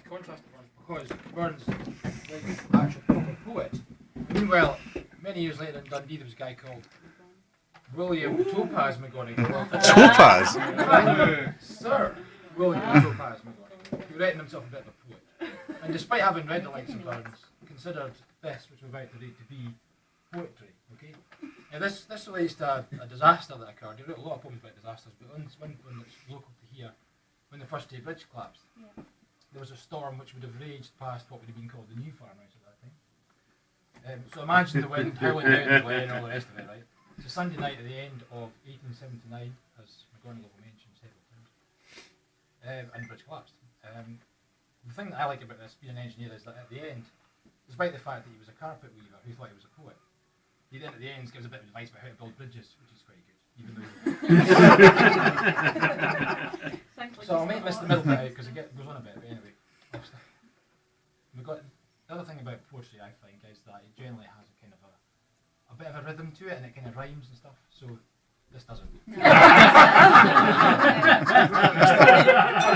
contrast to Burns because Burns was an actual proper poet. Meanwhile, many years later in Dundee, there was a guy called William Topaz McGonagall. Topaz? Sir William Topaz McGonagall, who reckoned himself a bit of a poet. And despite having read the likes of Burns, considered this, which we're about to read, to be poetry. Okay? Now this relates to a disaster that occurred. He wrote a lot of poems about disasters, but one that's local to here, when the First Day Bridge collapsed. Yeah. There was a storm which would have raged past what would have been called the New Farmhouse at that time. So imagine the wind howling down the way and all the rest of it, right? It's a Sunday night at the end of 1879, as McGonagall mentioned several times, and the bridge collapsed. The thing that I like about this, being an engineer, is that at the end, despite the fact that he was a carpet weaver who thought he was a poet, he then at the end gives a bit of advice about how to build bridges, which is quite good. Even though so I'll make this the middle bit out because it goes on a bit, but anyway. We've got the other thing about poetry, I think, is that it generally has a kind of a bit of a rhythm to it, and it kind of rhymes and stuff. So this doesn't. I'm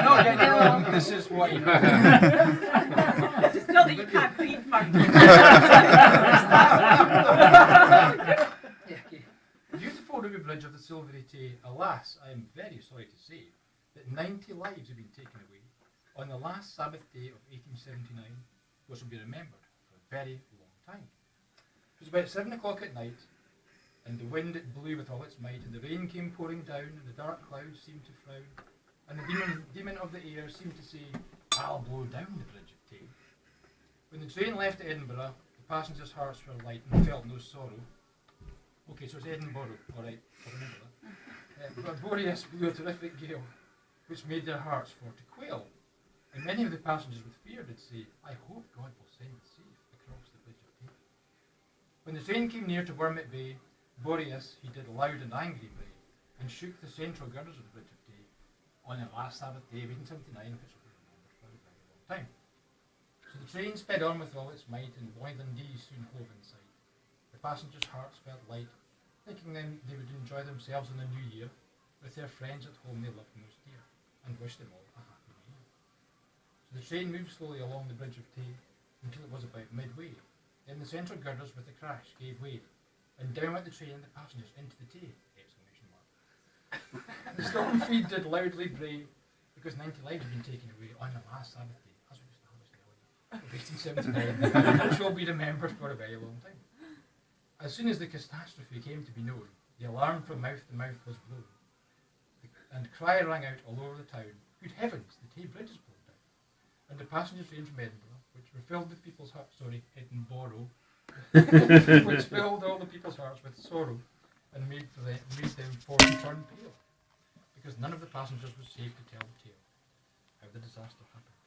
not getting it wrong. This is what you know. It's not that you can't read, Mark. Beautiful Ruby Bridge of the Silvery Tay. Alas, I am very sorry to say that 90 lives have been taken away on the last Sabbath day of 1879, which will be remembered for a very long time. It was about 7 o'clock at night, and the wind it blew with all its might, and the rain came pouring down, and the dark clouds seemed to frown, and the demon of the air seemed to say, "I'll blow down the bridge of Tay." When the train left Edinburgh, the passengers' hearts were light and felt no sorrow. Okay, so it's Edinburgh, alright, I'll remember that. But Boreas blew a terrific gale, which made their hearts for to quail. And many of the passengers with fear did say, "I hope God will send us safe across the bridge of Tay." When the train came near to Wormit Bay, Boreas, he did loud and angry bray, and shook the central girders of the bridge of Tay on the last Sabbath day of 1879, which will be remembered for a very long time. So the train sped on with all its might, and Dundee soon hove in sight. The passengers' hearts felt light, thinking then they would enjoy themselves in the new year with their friends at home they loved most dear, and wished them all a happy new year. So the train moved slowly along the bridge of Tay until it was about midway. Then the central girders with a crash gave way, and down went the train and the passengers into the Tay! Exclamation mark. The storm feed did loudly bray, because 90 lives had been taken away on the last Sabbath day, as we established earlier, of 1879, which will be remembered for a very long time. As soon as the catastrophe came to be known, the alarm from mouth to mouth was blown, and cry rang out all over the town, "Good heavens, the Tay Bridge is blown down!" And the passengers train from Edinburgh, which were filled with people's hearts, Edinburgh, which filled all the people's hearts with sorrow, and made them for to turn pale, because none of the passengers was safe to tell the tale, how the disaster happened.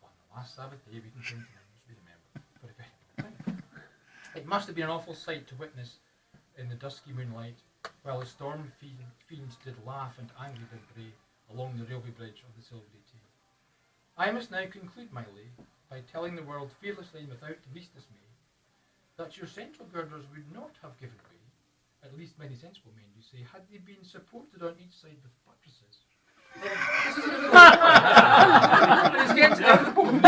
On the last Sabbath day of 1879, which we remember for a very long time. It must have been an awful sight to witness in the dusky moonlight, while the storm fiends did laugh and angry did bray along the railway bridge of the Silvery Tay. I must now conclude my lay by telling the world fearlessly and without the least dismay that your central girders would not have given way, at least many sensible men do say, had they been supported on each side with buttresses. This is a little it's getting to the end of the poem.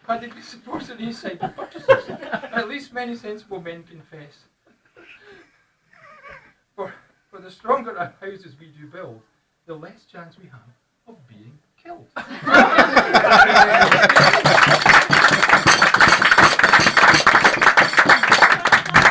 Had they been supported on each side with buttresses, at least many sensible men confess. For the stronger our houses we do build, the less chance we have of being killed.